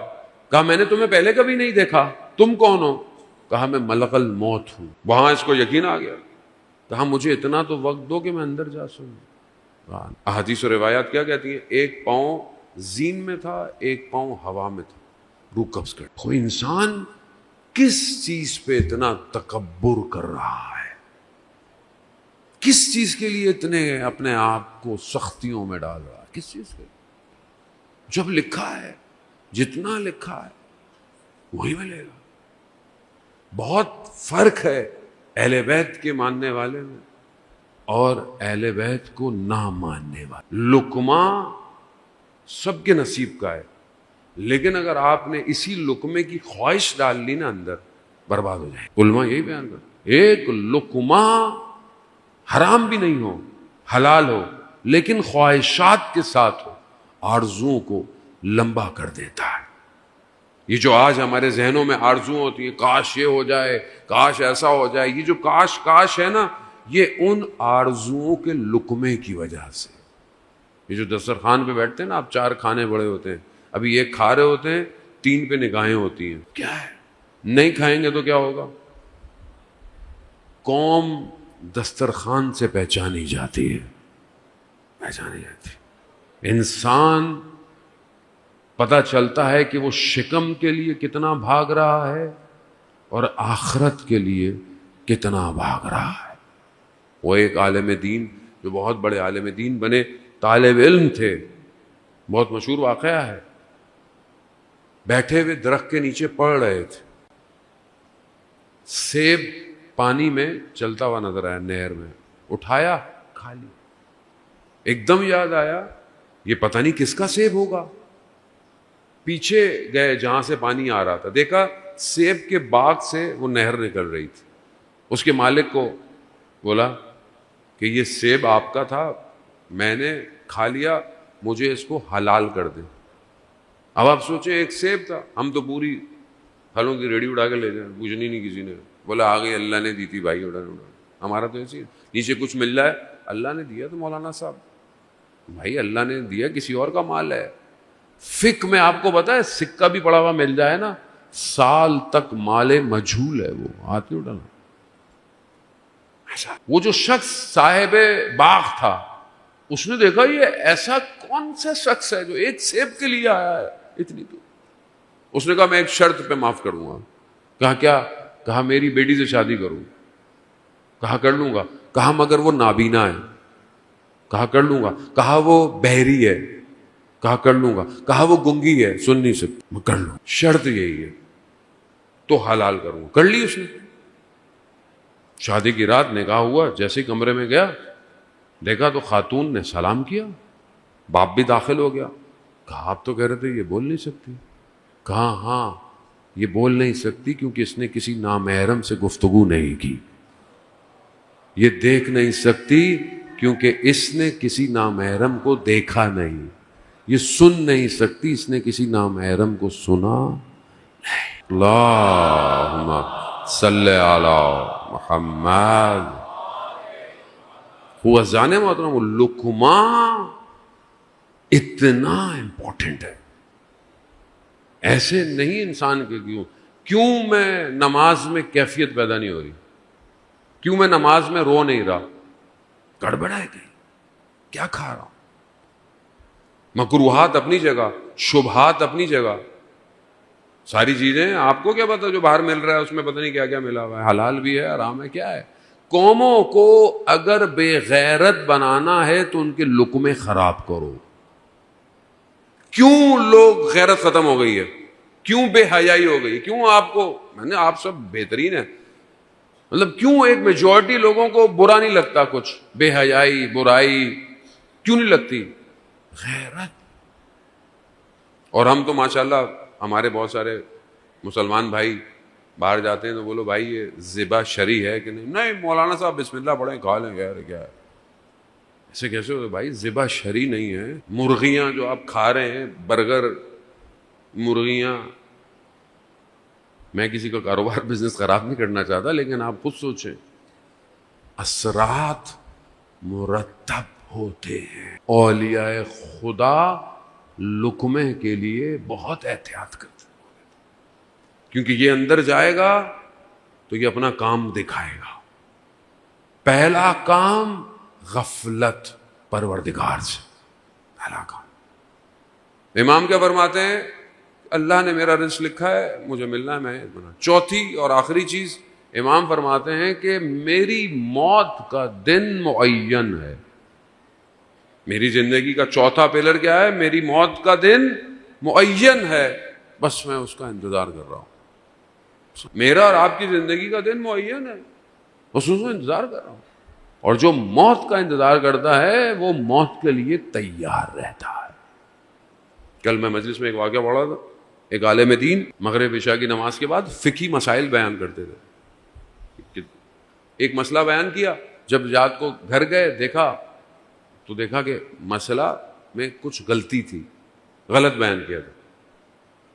کہا میں نے تمہیں پہلے کبھی نہیں دیکھا، تم کون ہو؟ کہا میں ملک الموت ہوں۔ وہاں اس کو یقین آ گیا، کہا مجھے اتنا تو وقت دو کہ میں اندر جا سکوں۔ احادیث و روایات کیا کہتی ہیں؟ ایک پاؤں زین میں تھا، ایک پاؤں ہوا میں تھا، روح قبض کر۔ کوئی انسان کس چیز پہ اتنا تکبر کر رہا ہے؟ کس چیز کے لیے اتنے اپنے آپ کو سختیوں میں ڈال رہا ہے؟ کس چیز کے؟ جب لکھا ہے، جتنا لکھا ہے وہی ملے گا۔ بہت فرق ہے اہل بیت کے ماننے والے میں اور اہل بیت کو نہ ماننے والے۔ لقمہ سب کے نصیب کا ہے، لیکن اگر آپ نے اسی لقمے کی خواہش ڈال لی نا اندر، برباد ہو جائے۔ علماء یہی بیان کرتے، ایک لقمہ حرام بھی نہیں ہو، حلال ہو، لیکن خواہشات کے ساتھ ہو، آرزوؤں کو لمبا کر دیتا ہے۔ یہ جو آج ہمارے ذہنوں میں آرزو ہوتی ہیں، کاش یہ ہو جائے، کاش ایسا ہو جائے، یہ جو کاش کاش ہے نا، یہ ان آرزوؤں کے لقمے کی وجہ سے۔ یہ جو دسترخوان پہ بیٹھتے ہیں نا، آپ 4 کھانے بڑے ہوتے ہیں، ابھی ایک کھا رہے ہوتے ہیں، 3 پہ نگاہیں ہوتی ہیں، کیا ہے؟ نہیں کھائیں گے تو کیا ہوگا؟ قوم دسترخوان سے پہچانی جاتی ہے، پہچانی جاتی ہے۔ انسان پتہ چلتا ہے کہ وہ شکم کے لیے کتنا بھاگ رہا ہے اور آخرت کے لیے کتنا بھاگ رہا ہے۔ وہ ایک عالم دین جو بہت بڑے عالم دین بنے، طالب علم تھے، بہت مشہور واقعہ ہے، بیٹھے ہوئے درخت کے نیچے پڑھ رہے تھے، سیب پانی میں چلتا ہوا نظر آیا، نہر میں، اٹھایا کھا لی۔ ایک دم یاد آیا یہ پتہ نہیں کس کا سیب ہوگا۔ پیچھے گئے جہاں سے پانی آ رہا تھا، دیکھا سیب کے باغ سے وہ نہر نکل رہی تھی۔ اس کے مالک کو بولا کہ یہ سیب آپ کا تھا، میں نے کھا لیا، مجھے اس کو حلال کر دیں۔ اب آپ سوچیں ایک سیب تھا، ہم تو پوری پھلوں کی ریڑھی اڑا کے لے جائیں، پوچھنی نہیں کسی نے، بولا آ گئی اللہ نے دی تھی بھائی، ہمارا تو ایسی ہے، نیچے کچھ مل جائے اللہ نے دیا تو مولانا صاحب، بھائی اللہ نے دیا، کسی اور کا مال ہے۔ فقہ میں آپ کو پتا ہے سکہ بھی پڑا ہوا مل جائے نا، سال تک مال مجہول ہے، وہ ہاتھ نہیں اٹھانا۔ وہ جو شخص صاحب باغ تھا، اس نے دیکھا یہ ایسا کون سا شخص ہے جو ایک سیب کے لیے آیا ہے اتنی دور۔ اس نے کہا میں ایک شرط پہ معاف کروں گا۔ کہا کیا؟ کہا میری بیٹی سے شادی کروں۔ کہا کر لوں گا۔ کہا مگر وہ نابینا ہے۔ کہا کر لوں گا۔ کہا وہ بہری ہے۔ کہا کر لوں گا۔ کہا وہ گنگی ہے، سن نہیں سکتی، میں کر لوں، شرط یہی ہے تو حلال کروں گا۔ کر لی اس نے۔ شادی کی رات نکاح ہوا، جیسے کمرے میں گیا دیکھا تو خاتون نے سلام کیا، باپ بھی داخل ہو گیا۔ کہا آپ تو کہہ رہے تھے یہ بول نہیں سکتی۔ کہا ہاں یہ بول نہیں سکتی کیونکہ اس نے کسی نامحرم سے گفتگو نہیں کی، یہ دیکھ نہیں سکتی کیونکہ اس نے کسی نامحرم کو دیکھا نہیں، یہ سن نہیں سکتی اس نے کسی نامحرم کو سنا نہیں۔ اللہم صلی علی محمد۔ ہوا جانے محترم، لقمہ اتنا امپورٹنٹ ہے، ایسے نہیں انسان کے کیوں میں نماز میں کیفیت پیدا نہیں ہو رہی، کیوں میں نماز میں رو نہیں رہا، گڑبڑ ہے کہیں، کیا کھا رہا ہوں؟ مکروہات اپنی جگہ، شبہات اپنی جگہ، ساری چیزیں آپ کو کیا پتا جو باہر مل رہا ہے اس میں پتہ نہیں کیا کیا ملا ہوا ہے، حلال بھی ہے حرام ہے، کیا ہے۔ قوموں کو اگر بے غیرت بنانا ہے تو ان کے لقمے خراب کرو۔ کیوں لوگ غیرت ختم ہو گئی ہے، کیوں بے حیائی ہو گئی، کیوں آپ کو، میں نے آپ سب بہترین ہے، مطلب کیوں ایک میجورٹی لوگوں کو برا نہیں لگتا کچھ، بے حیائی برائی کیوں نہیں لگتی؟ غیرت۔ اور ہم تو ماشاءاللہ ہمارے بہت سارے مسلمان بھائی باہر جاتے ہیں تو بولو بھائی یہ ذبح شرعی ہے کہ نہیں؟ نہیں مولانا صاحب بسم اللہ پڑھیں کھا لیں. یار کیا ہے ایسے کیسے ہو؟ بھائی ذبح شرعی نہیں ہے. مرغیاں جو آپ کھا رہے ہیں، برگر، مرغیاں، میں کسی کا کاروبار بزنس خراب نہیں کرنا چاہتا، لیکن آپ خود سوچیں اثرات مرتب ہوتے ہیں. اولیاء خدا لقمے کے لیے بہت احتیاط کرتے ہیں، کیونکہ یہ اندر جائے گا تو یہ اپنا کام دکھائے گا. پہلا کام غفلت پروردگار سے، پہلا کام. امام کیا فرماتے ہیں؟ اللہ نے میرا رزق لکھا ہے، مجھے ملنا ہے، میں بنا. چوتھی اور آخری چیز امام فرماتے ہیں کہ میری موت کا دن معین ہے. میری زندگی کا چوتھا پلر کیا ہے؟ میری موت کا دن معین ہے، بس میں اس کا انتظار کر رہا ہوں. میرا اور آپ کی زندگی کا دن معین ہے، بس اس کا انتظار کر رہا ہوں. اور جو موت کا انتظار کرتا ہے وہ موت کے لیے تیار رہتا ہے. کل میں مجلس میں ایک واقعہ پڑھا تھا. ایک عالم دین مغرب عشاء کی نماز کے بعد فقہی مسائل بیان کرتے تھے. ایک مسئلہ بیان کیا، جب رات کو گھر گئے دیکھا کہ مسئلہ میں کچھ غلطی تھی، غلط بیان کیا تھا.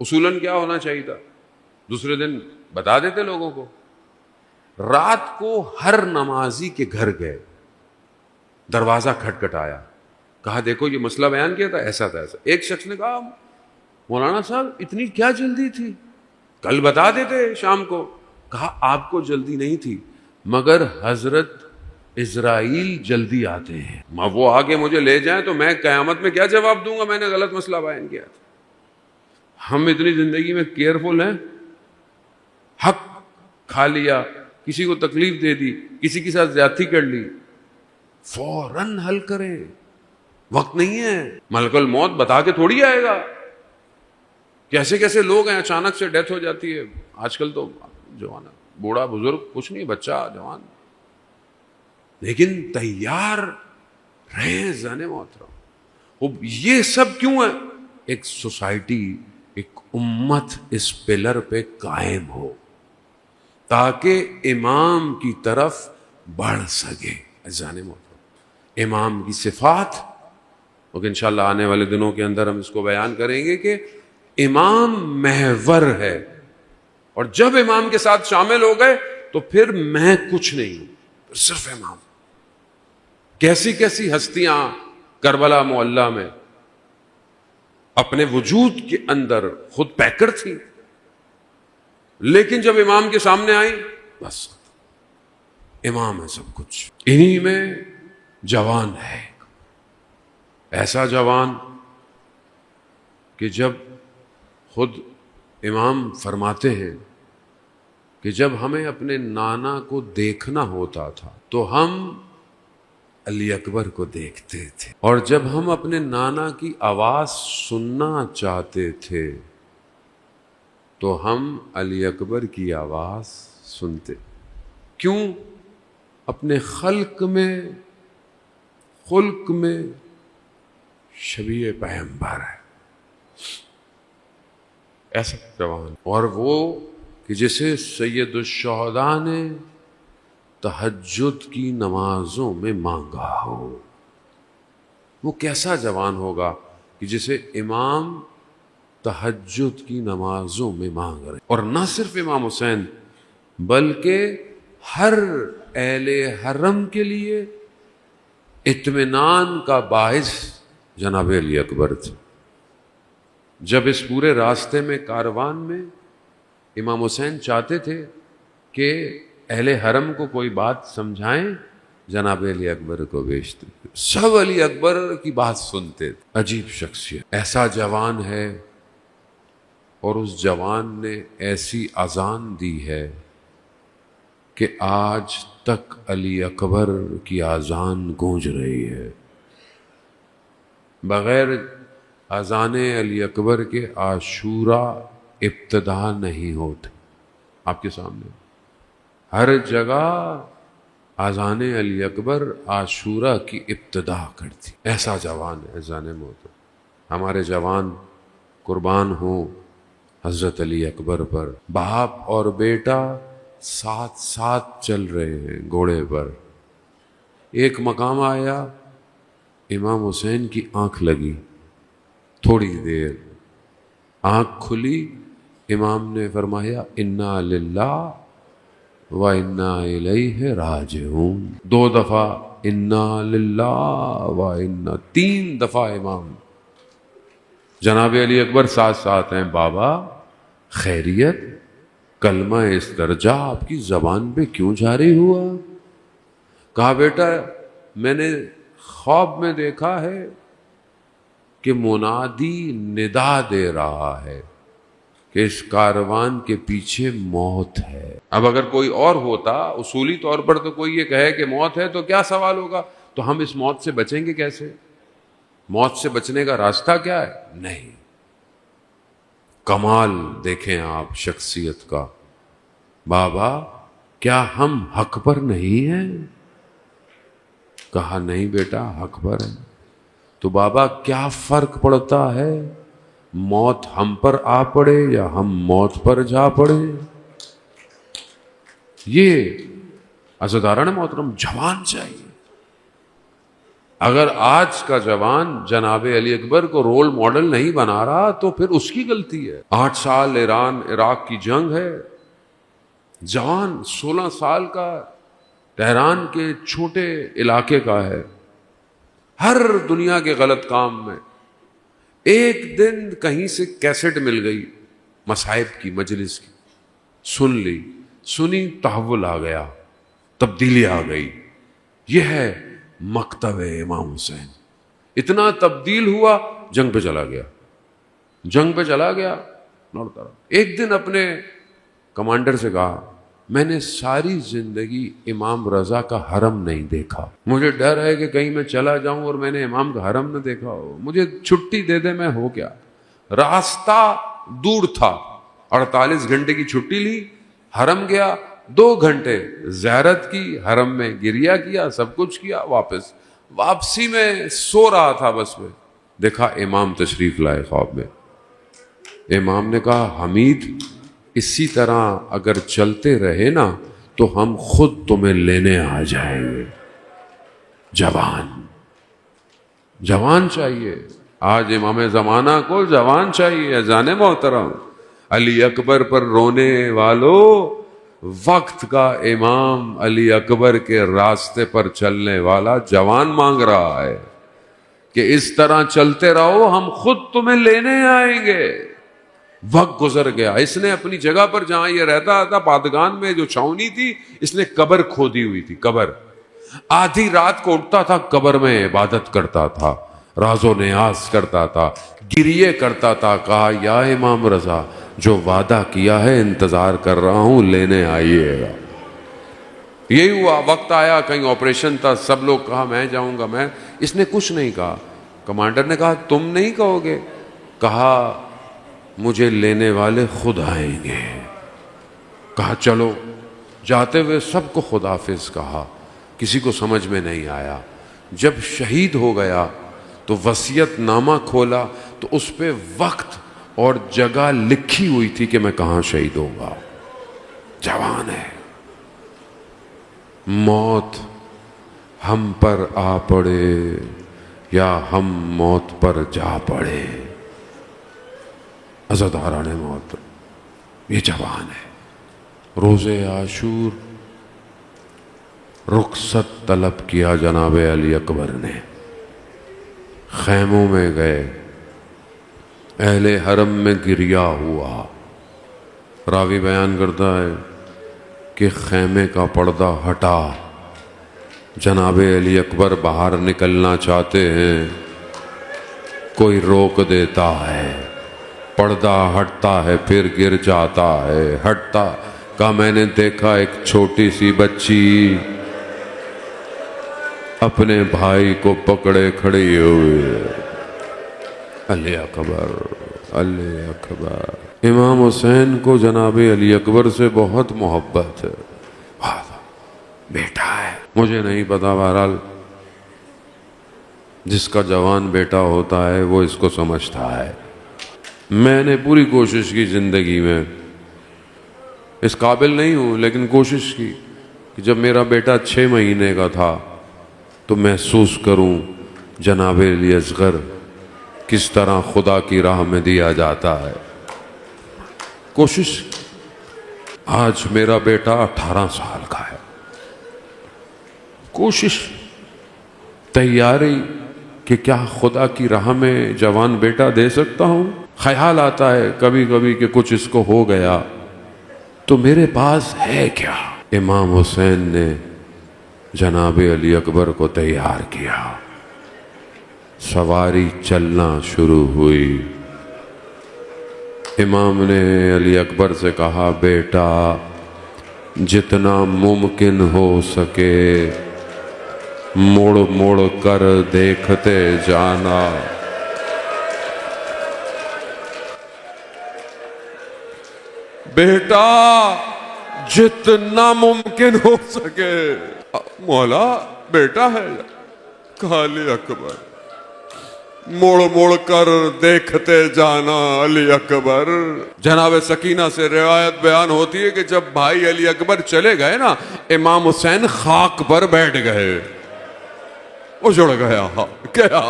اصولاً کیا ہونا چاہیے تھا؟ دوسرے دن بتا دیتے لوگوں کو. رات کو ہر نمازی کے گھر گئے، دروازہ کھٹکھٹایا، کہا دیکھو یہ مسئلہ بیان کیا تھا، ایسا تھا ایسا. ایک شخص نے کہا مولانا صاحب اتنی کیا جلدی تھی، کل بتا دیتے شام کو. کہا آپ کو جلدی نہیں تھی، مگر حضرت اسرائیل جلدی آتے ہیں. وہ آگے مجھے لے جائیں تو میں قیامت میں کیا جواب دوں گا؟ میں نے غلط مسئلہ بیان کیا تھا. ہم اتنی زندگی میں کیئرفل ہیں، حق کھا لیا، کسی کو تکلیف دے دی، کسی کے ساتھ زیادتی کر لی، فوراً حل کریں. وقت نہیں ہے. ملک الموت بتا کے تھوڑی آئے گا. کیسے کیسے لوگ ہیں اچانک سے ڈیتھ ہو جاتی ہے. آج کل تو جوان بوڑھا بزرگ کچھ نہیں، بچہ جوان، لیکن تیار رہے زن محترم. یہ سب کیوں ہے؟ ایک سوسائٹی، ایک امت اس پلر پہ قائم ہو تاکہ امام کی طرف بڑھ سکے. زن محترم امام کی صفات، اور انشاءاللہ آنے والے دنوں کے اندر ہم اس کو بیان کریں گے کہ امام محور ہے. اور جب امام کے ساتھ شامل ہو گئے تو پھر میں کچھ نہیں ہوں، صرف امام. کیسی کیسی ہستیاں کربلا معلی میں اپنے وجود کے اندر خود پیکر تھی، لیکن جب امام کے سامنے آئی بس امام ہے سب کچھ. انہی میں جوان ہے، ایسا جوان کہ جب خود امام فرماتے ہیں کہ جب ہمیں اپنے نانا کو دیکھنا ہوتا تھا تو ہم علی اکبر کو دیکھتے تھے، اور جب ہم اپنے نانا کی آواز سننا چاہتے تھے تو ہم علی اکبر کی آواز سنتے. کیوں؟ اپنے خلق میں شبیہ پیغمبر ہے. ایسا جوان، اور وہ کہ جسے سید الشہداء نے تہجد کی نمازوں میں مانگا ہو. وہ کیسا جوان ہوگا کہ جسے امام تہجد کی نمازوں میں مانگ رہے. اور نہ صرف امام حسین بلکہ ہر اہل حرم کے لیے اطمینان کا باعث جناب علی اکبر تھے. جب اس پورے راستے میں کاروان میں امام حسین چاہتے تھے کہ اہل حرم کو کوئی بات سمجھائیں، جناب علی اکبر کو بھیجتے تھے. سب علی اکبر کی بات سنتے تھے. عجیب شخصیت، ایسا جوان ہے، اور اس جوان نے ایسی اذان دی ہے کہ آج تک علی اکبر کی اذان گونج رہی ہے. بغیر اذان علی اکبر کے عاشورہ ابتدا نہیں ہوتے. آپ کے سامنے ہر جگہ اذان علی اکبر عاشورہ کی ابتدا کرتی. ایسا جوان ہے. اذان موت. ہمارے جوان قربان ہوں حضرت علی اکبر پر باپ اور بیٹا ساتھ ساتھ چل رہے ہیں گھوڑے پر. ایک مقام آیا, امام حسین کی آنکھ لگی, تھوڑی دیر آنکھ کھلی, امام نے فرمایا انا للہ و انا الیہ راجعون. 2 دفعہ انا للہ و انا, 3 دفعہ امام. جناب علی اکبر ساتھ ساتھ ہیں. بابا خیریت, کلمہ استرجاع آپ کی زبان پہ کیوں جاری ہوا؟ کہا بیٹا میں نے خواب میں دیکھا ہے کہ منادی ندا دے رہا ہے کہ اس کاروان کے پیچھے موت ہے. اب اگر کوئی اور ہوتا, اصولی طور پر تو کوئی یہ کہے کہ موت ہے تو کیا سوال ہوگا, تو ہم اس موت سے بچیں گے کیسے؟ موت سے بچنے کا راستہ کیا ہے؟ نہیں. کمال دیکھیں آپ شخصیت کا. بابا کیا ہم حق پر نہیں ہیں؟ کہا نہیں بیٹا حق پر ہے. تو بابا کیا فرق پڑتا ہے, موت ہم پر آ پڑے یا ہم موت پر جا پڑے؟ یہ عزیزان محترم جوان چاہیے. اگر آج کا جوان جناب علی اکبر کو رول ماڈل نہیں بنا رہا تو پھر اس کی غلطی ہے. 8 سال ایران عراق کی جنگ ہے, جوان 16 سال کا تہران کے چھوٹے علاقے کا ہے, ہر دنیا کے غلط کام میں. ایک دن کہیں سے کیسٹ مل گئی مصائب کی, مجلس کی, سن لی, سنی, تحول آ گیا, تبدیلی آ گئی. یہ ہے مکتب امام حسین. اتنا تبدیل ہوا, جنگ پہ چلا گیا, جنگ پہ چلا گیا. ایک دن اپنے کمانڈر سے کہا میں نے ساری زندگی امام رضا کا حرم نہیں دیکھا, مجھے ڈر ہے کہ کہیں میں چلا جاؤں اور میں نے امام کا حرم نہ دیکھا ہو, مجھے چھٹی دے دے, میں ہو کیا. راستہ دور تھا, 48 گھنٹے کی چھٹی لی, حرم گیا, 2 گھنٹے زیارت کی, حرم میں گریہ کیا, سب کچھ کیا. واپسی میں سو رہا تھا بس میں, دیکھا امام تشریف لائے خواب میں. امام نے کہا حمید اسی طرح اگر چلتے رہے نا تو ہم خود تمہیں لینے آ جائیں گے. جوان چاہیے. آج امام زمانہ کو جوان چاہیے. جان محترم علی اکبر پر رونے والوں, وقت کا امام علی اکبر کے راستے پر چلنے والا جوان مانگ رہا ہے کہ اس طرح چلتے رہو, ہم خود تمہیں لینے آئیں گے. وقت گزر گیا, اس نے اپنی جگہ پر جہاں یہ رہتا تھا پادگان میں جو چھاونی تھی, اس نے قبر کھودی ہوئی تھی. قبر, آدھی رات کو اٹھتا تھا, قبر میں عبادت کرتا تھا, راز و نیاز کرتا تھا, گریے کرتا تھا. کہا یا امام رضا جو وعدہ کیا ہے انتظار کر رہا ہوں, لینے آئیے گا. یہی ہوا. وقت آیا, کہیں آپریشن تھا, سب لوگ کہا میں جاؤں گا میں. اس نے کچھ نہیں کہا. کمانڈر نے کہا تم نہیں کہو گے؟ کہا مجھے لینے والے خود آئیں گے. کہا چلو. جاتے ہوئے سب کو خداحافظ کہا, کسی کو سمجھ میں نہیں آیا. جب شہید ہو گیا تو وصیت نامہ کھولا تو اس پہ وقت اور جگہ لکھی ہوئی تھی کہ میں کہاں شہید ہوں گا. جوان ہے. موت ہم پر آ پڑے یا ہم موت پر جا پڑے. عزاداران موت, یہ جوان ہے. روز عاشور رخصت طلب کیا جناب علی اکبر نے, خیموں میں گئے, اہل حرم میں گریہ ہوا. راوی بیان کرتا ہے کہ خیمے کا پردہ ہٹا, جناب علی اکبر باہر نکلنا چاہتے ہیں, کوئی روک دیتا ہے, پردہ ہٹتا ہے پھر گر جاتا ہے, ہٹتا. کہا میں نے دیکھا ایک چھوٹی سی بچی اپنے بھائی کو پکڑے کھڑی ہوئے. علی اکبر, علی اکبر. امام حسین کو جناب علی اکبر سے بہت محبت ہے. بیٹا ہے, مجھے نہیں پتا, بہرحال جس کا جوان بیٹا ہوتا ہے وہ اس کو سمجھتا ہے. میں نے پوری کوشش کی زندگی میں، اس قابل نہیں ہوں لیکن کوشش کی کہ جب میرا بیٹا 6 مہینے کا تھا تو محسوس کروں جناب علی اصغر کس طرح خدا کی راہ میں دیا جاتا ہے. کوشش. آج میرا بیٹا 18 سال کا ہے. کوشش، تیاری کہ کیا خدا کی راہ میں جوان بیٹا دے سکتا ہوں. خیال آتا ہے کبھی کبھی کہ کچھ اس کو ہو گیا تو میرے پاس ہے کیا. امام حسین نے جناب علی اکبر کو تیار کیا. سواری چلنا شروع ہوئی. امام نے علی اکبر سے کہا بیٹا جتنا ممکن ہو سکے مڑ مڑ کر دیکھتے جانا. بیٹا جتنا ممکن ہو سکے. مولا بیٹا ہے. کہا علی اکبر مڑ مڑ کر دیکھتے جانا. علی اکبر. جناب سکینہ سے روایت بیان ہوتی ہے کہ جب بھائی علی اکبر چلے گئے نا امام حسین خاک پر بیٹھ گئے. اجڑ گیا. کیا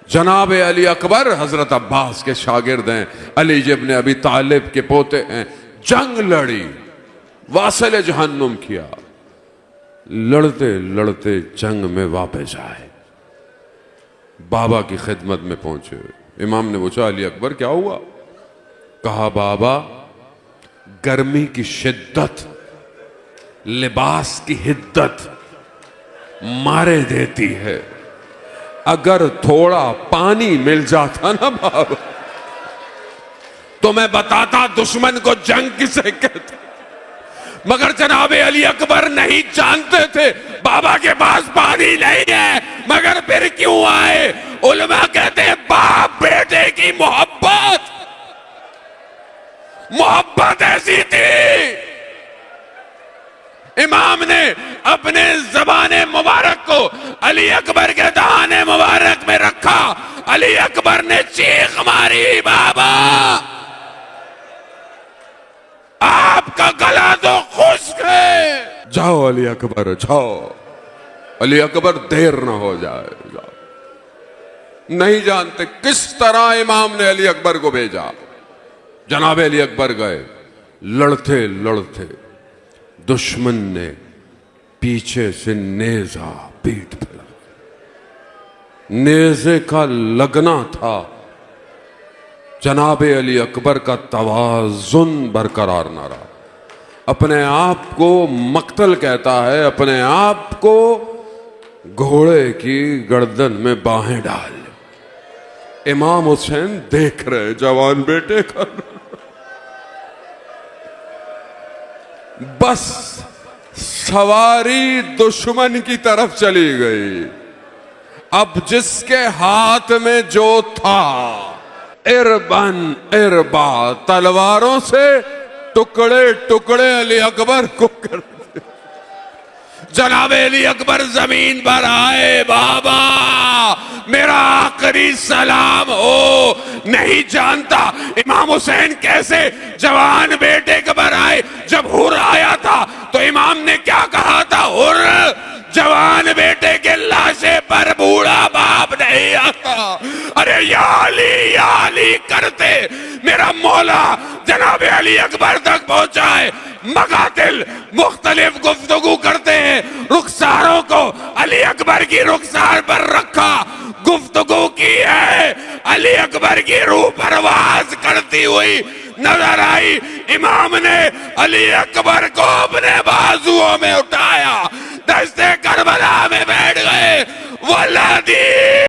جناب علی اکبر حضرت عباس کے شاگرد ہیں، علی ابن ابی طالب کے پوتے ہیں. جنگ لڑی، واصل جہنم کیا. لڑتے لڑتے جنگ میں واپس آئے، بابا کی خدمت میں پہنچے. امام نے پوچھا علی اکبر کیا ہوا؟ کہا بابا گرمی کی شدت لباس کی حدت مارے دیتی ہے. اگر تھوڑا پانی مل جاتا نا بابا تو میں بتاتا دشمن کو جنگ کسے کہتے. مگر جناب علی اکبر نہیں جانتے تھے بابا کے پاس پانی نہیں ہے. مگر پھر کیوں آئے؟ علماء کہتے ہیں باپ بیٹے کی محبت ایسی تھی. امام نے اپنے زبان مبارک کو علی اکبر کے دہانے مبارک میں رکھا. علی اکبر نے چیخ ماری بابا آپ کا گلا تو خشک ہے. جاؤ علی اکبر جاؤ. علی اکبر دیر نہ ہو جائے. جاؤ. نہیں جانتے کس طرح امام نے علی اکبر کو بھیجا. جناب علی اکبر گئے. لڑتے لڑتے دشمن نے پیچھے سے نیزہ پیٹ پہ لگا. نیزے کا لگنا تھا. جناب علی اکبر کا توازن برقرار نہ رہا. اپنے آپ کو مقتل کہتا ہے، اپنے آپ کو گھوڑے کی گردن میں باہیں ڈال. امام حسین دیکھ رہے جوان بیٹے کا. بس سواری دشمن کی طرف چلی گئی. اب جس کے ہاتھ میں جو تھا اربن اربا تلواروں سے ٹکڑے ٹکڑے علی اکبر کو کر دے. جناب علی اکبر زمین پر آئے. بابا میرا آخری سلام ہو. نہیں جانتا امام حسین کیسے جوان بیٹے کے پر آئے. جب حر آیا تھا تو امام نے کیا کہا تھا؟ حر جوان بیٹے کے لاشے پر بوڑھا باپ نہیں آتا. ارے یا علی کرتے میرا مولا جناب علی اکبر تک پہنچائے. مقاتل مختلف گفتگو کرتے ہیں. رخساروں کو علی اکبر کی رخسار پر رکھا، گفتگو کی ہے. علی اکبر کی روح پرواز کرتی ہوئی نظر آئی. امام نے علی اکبر کو اپنے بازوؤں میں اٹھایا، دشت کربلا میں بیٹھ گئے. ولادی